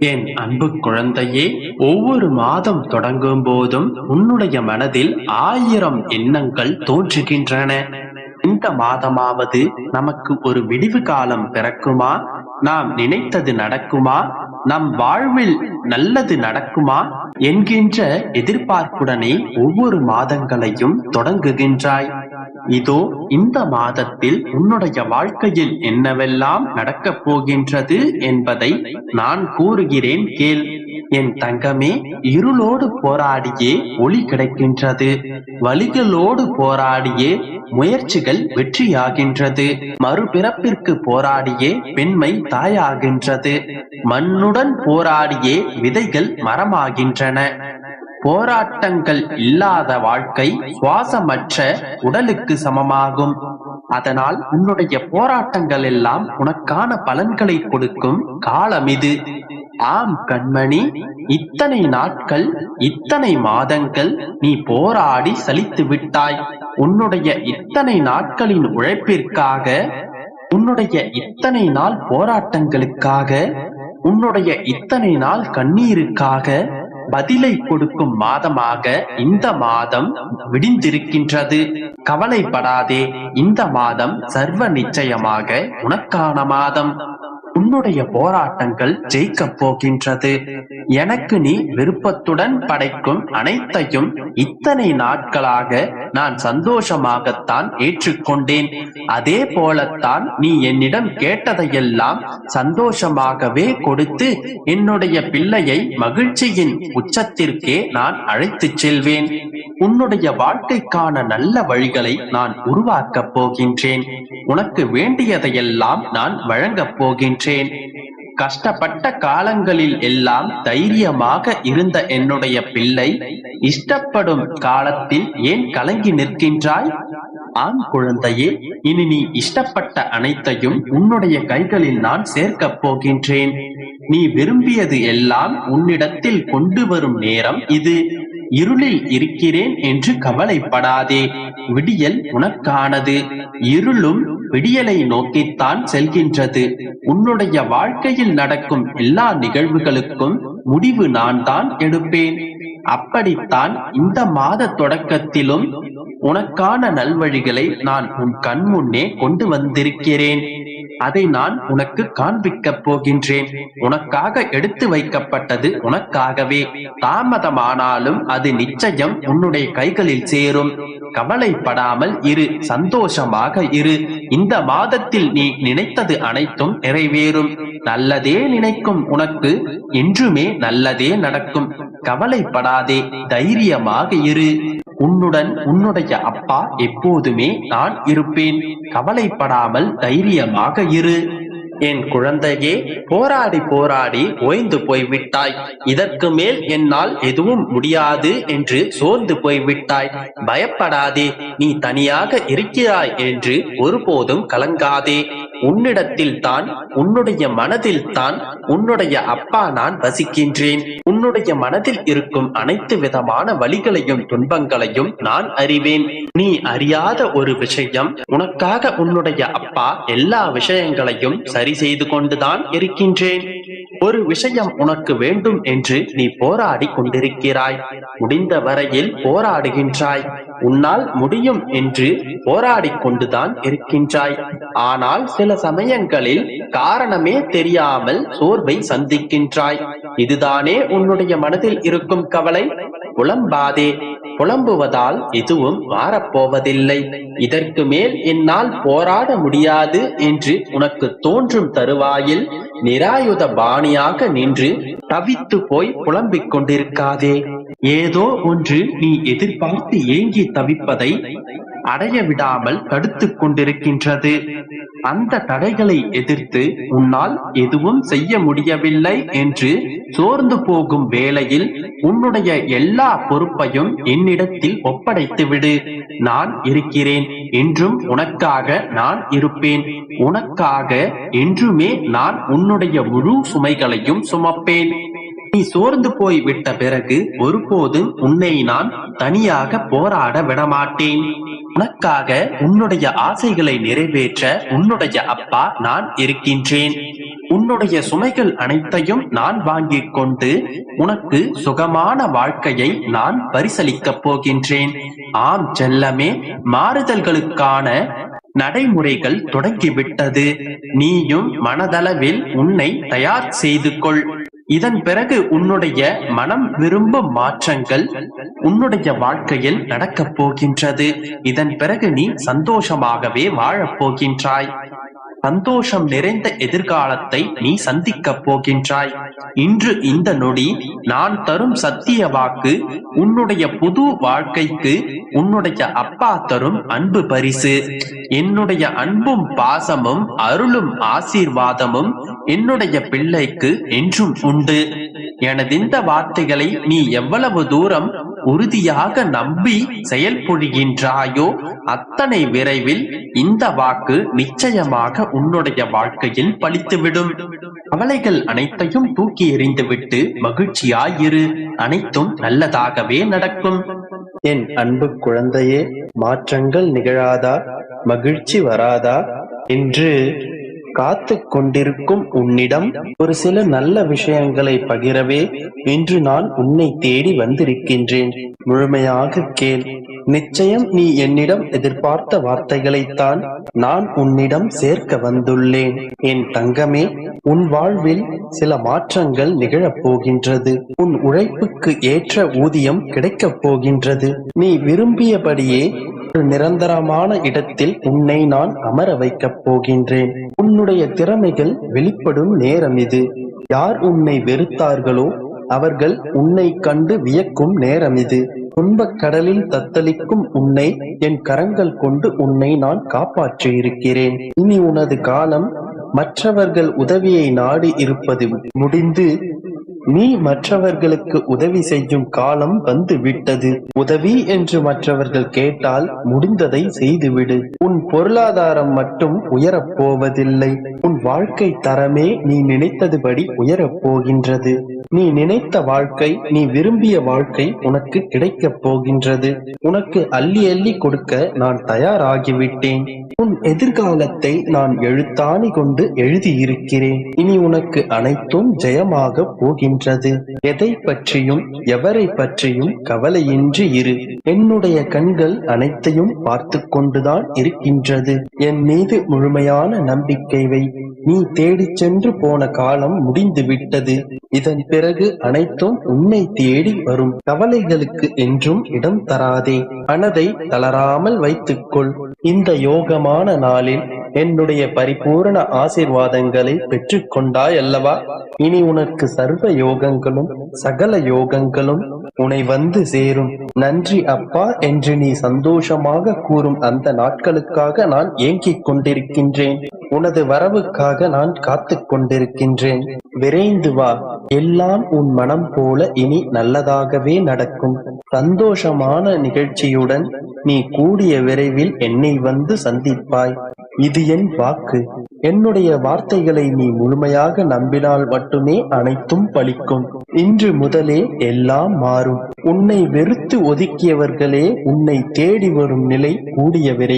என் அன்பு குழந்தையே, ஒவ்வொரு மாதம் தொடங்கும் போதும் உன்னுடைய மனதில் 1000 எண்ணங்கள் தோன்றுகின்றன. இந்த மாதமாவது நமக்கு ஒரு விடிவு காலம் பிறக்குமா? நாம் நினைத்தது நடக்குமா? நம் வாழ்வில் நல்லது நடக்குமா என்கின்ற எதிர்பார்ப்புடனே ஒவ்வொரு மாதங்களையும் தொடங்குகின்றாய். இதோ இந்த மாதத்தில் உன்னுடைய வாழ்க்கையில் என்னவெல்லாம் நடக்கப் போகின்றது என்பதை நான் கூறுகிறேன் கேள். என் தங்கமே, இருளோடு போராடியே ஒளி கிடைக்கின்றது. வலிகளோடு போராடியே முயற்சிகள் வெற்றியாகின்றது. மறுபிறப்பிற்கு போராடியே பெண்மை தாயாகின்றது. மண்ணுடன் போராடியே விதைகள் மரமாகின்றன. போராட்டங்கள் இல்லாத வாழ்க்கை சுவாசமற்ற உடலுக்கு சமமாகும். அதனால் உன்னுடைய போராட்டங்கள் எல்லாம் உனக்கான பலன்களை கொடுக்கும் காலம் இது. ஆம் கண்மணி, இத்தனை நாட்கள், இத்தனை மாதங்கள் நீ போராடி சலித்து விட்டாய். உன்னுடைய இத்தனை நாட்களின் உழைப்பிற்காக, உன்னுடைய இத்தனை நாள் போராட்டங்களுக்காக, உன்னுடைய இத்தனை நாள் கண்ணீருக்காக பதிலை கொடுக்கும் மாதமாக இந்த மாதம் விடிந்திருக்கின்றது. கவலைப்படாதே, இந்த மாதம் சர்வ நிச்சயமாக உனக்கான மாதம். உன்னுடைய போராட்டங்கள் ஜெயிக்கப் போகின்றது. எனக்கு நீ விருப்பத்துடன் படைக்கும் அனைத்தையும் இத்தனை நாட்களாக நான் சந்தோஷமாகத்தான் ஏற்றுக்கொண்டேன். அதே போலத்தான் நீ என்னிடம் கேட்டதையெல்லாம் சந்தோஷமாகவே கொடுத்து என்னுடைய பிள்ளையை மகிழ்ச்சியின் உச்சத்திற்கே நான் அழைத்துச் செல்வேன். உன்னுடைய வாழ்க்கைக்கான நல்ல வழிகளை நான் உருவாக்கப் போகின்றேன். உனக்கு வேண்டியதையெல்லாம் நான் வழங்கப் போகின்றேன். கஷ்டப்பட்ட காலங்களில் எல்லாம் தைரியமாக இருந்த என்னுடைய பிள்ளை, இஷ்டப்படும் காலத்தில் ஏன் கலங்கி நிற்கின்றாய்? ஆண் குழந்தையே, இனி நீ இஷ்டப்பட்ட அனைத்தையும் உன்னுடைய கைகளில் நான் சேர்க்கப் போகின்றேன். நீ விரும்பியது எல்லாம் உன்னிடத்தில் கொண்டு வரும் நேரம் இது. இருளில் இருக்கிறேன் என்று கவலைப்படாதே. விடியல் உனக்கானது. இருளும் விடியலை நோக்கித்தான் செல்கின்றது. உன்னுடைய வாழ்க்கையில் நடக்கும் எல்லா நிகழ்வுகளுக்கும் முடிவு நான் தான் எடுப்பேன். அப்படித்தான் இந்த மாத தொடக்கத்திலும் உனக்கான நல்வழிகளை நான் உன் கண் முன்னே கொண்டு வந்திருக்கிறேன். அதை நான் உனக்கு காண்பிக்கப் போகின்றேன். உனக்காக எடுத்து வைக்கப்பட்டது உனக்காகவே. தாமதமானாலும் அது நிச்சயம் உன்னுடைய கைகளில் சேரும். கவலைப்படாமல் இரு, சந்தோஷமாக இரு. இந்த மாதத்தில் நீ நினைத்தது அனைத்தும் நிறைவேறும். நல்லதே நினைக்கும் உனக்கு என்றுமே நல்லதே நடக்கும். கவலைப்படாதே, தைரியமாக இரு. உன்னுடன் உன்னுடைய அப்பா எப்போதுமே நான் இருப்பேன். கவலைப்படாமல் தைரியமாக இரு. என் குழந்தையே, போராடி போராடி ஓய்ந்து போய்விட்டாய். இதற்கு மேல் என்னால் எதுவும் முடியாது என்று சோர்ந்து போய்விட்டாய். பயப்படாதே, நீ தனியாக இருக்கிறாய் என்று ஒருபோதும் கலங்காதே. உன்னிடத்தில் தான், உன்னுடைய மனதில் தான் உன்னுடைய அப்பா நான் வசிக்கின்றேன். உன்னுடைய மனதில் இருக்கும் அனைத்து விதமான வலிகளையும் துன்பங்களையும் நான் அறிவேன். நீ அறியாத ஒரு விஷயம், உனக்காக உன்னுடைய அப்பா எல்லா விஷயங்களையும் சரி செய்து கொண்டுதான் இருக்கின்றேன். ஒரு விஷயம் உனக்கு வேண்டும் என்று நீ போராடி கொண்டிருக்கிறாய். முடிந்த வரையில் போராடுகின்றாய். உன்னால் முடியும் என்று போராடி கொண்டுதான் இருக்கின்றாய். ஆனால் சில சமயங்களில் காரணமே தெரியாமல் சோர்வை சந்திக்கின்றாய். இதுதானே உன்னுடைய மனதில் இருக்கும் கவலை? புலம்பாதே. புலம்புவதால் எதுவும் மாறப்போவதில்லை. இதற்கு மேல் என்னால் போராட முடியாது என்று உனக்கு தோன்றும் தருவாயில் நிராயுத பாணியாக நின்று தவித்து போய் புலம்பிக் கொண்டிருக்காதே. ஏதோ ஒன்று நீ எதிர்பார்த்து ஏங்கி தவிப்பதை அடைய விடாமல் தடுத்துக் கொண்டிருக்கின்றது. அந்த தடைகளை எதிர்த்து உன்னால் எதுவும் செய்ய முடியவில்லை என்று சோர்ந்து போகும் வேளையில் உன்னுடைய எல்லா பொறுப்பையும் என்னிடத்தில் ஒப்படைத்து விடு. நான் இருக்கிறேன். என்றும் உனக்காக நான் இருப்பேன். உனக்காக என்றுமே நான் உன்னுடைய முழு சுமைகளையும் சுமப்பேன். நீ சோர்ந்து போய் விட்ட பிறகு ஒருபோதும் உன்னை நான் தனியாக போராட விடமாட்டேன். உனக்காக உன்னுடைய ஆசைகளை நிறைவேற்ற உன்னுடைய அப்பா நான் இருக்கின்றேன். உன்னுடைய சுமைகள் அனைத்தையும் நான் வாங்கிக் கொண்டு உனக்கு சுகமான வாழ்க்கையை நான் பரிசளிக்கப் போகின்றேன். ஆம் செல்லமே, மாறுதல்களுக்கான நடைமுறைகள் தொடங்கிவிட்டது. நீயும் மனதளவில் உன்னை தயார் செய்து கொள். இதன் பிறகு உன்னுடைய மனம் விரும்பும் மாற்றங்கள் உன்னுடைய வாழ்க்கையில் நடக்கப் போகின்றது. இதன் பிறகு நீ சந்தோஷமாகவே வாழப் போகின்றாய். சந்தோஷம் நிறைந்த எதிர்காலத்தை நீ சந்திக்கப் போகின்றாய். இன்று இந்த நொடி நான் தரும் சத்திய வாக்கு உன்னுடைய புது வாழ்க்கைக்கு உன்னுடைய அப்பா தரும் அன்பு பரிசு. என்னுடைய அன்பும் பாசமும் அருளும் ஆசீர்வாதமும் என்னுடைய பிள்ளைக்கு என்றும் உண்டு. எனது இந்த வார்த்தைகளை நீ எவ்வளவு தூரம் உறுதியாக நம்பி செயல்புரிகின்றாயோ அத்தனை விரைவில் இந்த வாக்கு நிச்சயமாக உன்னுடைய வாழ்க்கையில் பலித்துவிடும். கவலைகள் அனைத்தையும் தூக்கி எறிந்துவிட்டு மகிழ்ச்சியாயிரு. அனைத்தும் நல்லதாகவே நடக்கும். என் அன்பு குழந்தையே, மாற்றங்கள் நிகழாதா, மகிழ்ச்சி வராதா என்று காத்து கொண்டிருக்கும் உன்னிடம் ஒரு சில நல்ல விஷயங்களை பகிரவே இன்று நான் உன்னை தேடி வந்திருக்கின்றேன். முழுமையாக கேள். நிச்சயம் நீ என்னிடம் எதிர்பார்த்த வார்த்தைகளைத்தான் நான் உன்னிடம் சேர்க்க வந்துள்ளேன். என் தங்கமே, உன் வாழ்வில் சில மாற்றங்கள் நிகழப் போகின்றது. உன் உழைப்புக்கு ஏற்ற ஊதியம் கிடைக்கப் போகின்றது. நீ விரும்பியபடியே ஒரு நிரந்தரமான இடத்தில் உன்னை நான் அமர வைக்கப் போகின்றேன். உன்னுடைய திறமைகள் வெளிப்படும் நேரம் இது. யார் உன்னை வெறுத்தார்களோ அவர்கள் உன்னை கண்டு வியக்கும் நேரம் இது. துன்பக் கடலில் தத்தளிக்கும் உன்னை என் கரங்கள் கொண்டு உன்னை நான் காப்பாற்றி இருக்கிறேன். இனி உனது காலம் மற்றவர்கள் உதவியை நாடி இருப்பது முடிந்து நீ மற்றவர்களுக்கு உதவி செய்யும் காலம் வந்து விட்டது. உதவி என்று மற்றவர்கள் கேட்டால் முடிந்ததை செய்துவிடு. உன் பொருளாதாரம் மட்டும் உயரப் போவதில்லை. உன் வாழ்க்கை தரமே நீ நினைத்ததுபடி உயரப் போகின்றது. நீ நினைத்த வாழ்க்கை, நீ விரும்பிய வாழ்க்கை உனக்கு கிடைக்கப் போகின்றது. உனக்கு அள்ளி அள்ளி கொடுக்க நான் தயாராகிவிட்டேன். உன் எதிர்காலத்தை நான் எழுத்தாணி கொண்டு எழுதியிருக்கிறேன். இனி உனக்கு அனைத்தும் ஜெயமாக போகின்றது. எதை பற்றியும் எவரை பற்றியும் கவலையின்றி இரு. என்னுடைய கண்கள் அனைத்தையும் பார்த்து கொண்டுதான் இருக்கின்றது. என் மீது முழுமையான நம்பிக்கை வை. நீ தேடிச் சென்று போன காலம் முடிந்து விட்டது. இதன் பிறகு அனைத்தும் உன்னை தேடி வரும். கவலைகளுக்கு என்றும் இடம் தராதே. மனதை தளராமல் வைத்துக்கொள். இந்த யோகமான நாளில் என்னுடைய பரிபூரண ஆசீர்வாதங்களை பெற்றுக் கொண்டாய் அல்லவா? இனி உனக்கு சர்வ யோகங்களும் சகல யோகங்களும் உன்னை வந்து சேரும். நன்றி அப்பா என்று நீ சந்தோஷமாக கூறும் அந்த நாட்களுக்காக நான் ஏங்கிக் கொண்டிருக்கின்றேன். உனது வரவுக்காக நான் காத்து கொண்டிருக்கின்றேன். விரைந்து வா. எல்லாம் உன் மனம் போல இனி நல்லதாகவே நடக்கும். சந்தோஷமான நிகழ்ச்சியுடன் நீ கூடிய விரைவில் என்னை வந்து சந்திப்பாய். இது என் வாக்கு. என்னுடைய வார்த்தைகளை நீ முழுமையாக நம்பினால் மட்டுமே அனைத்தும் பலிக்கும். இன்று முதலே எல்லாம் மாறும். உன்னை வெறுத்து ஒதுக்கியவர்களே உன்னை தேடி வரும் நிலை கூடிய விரைவில்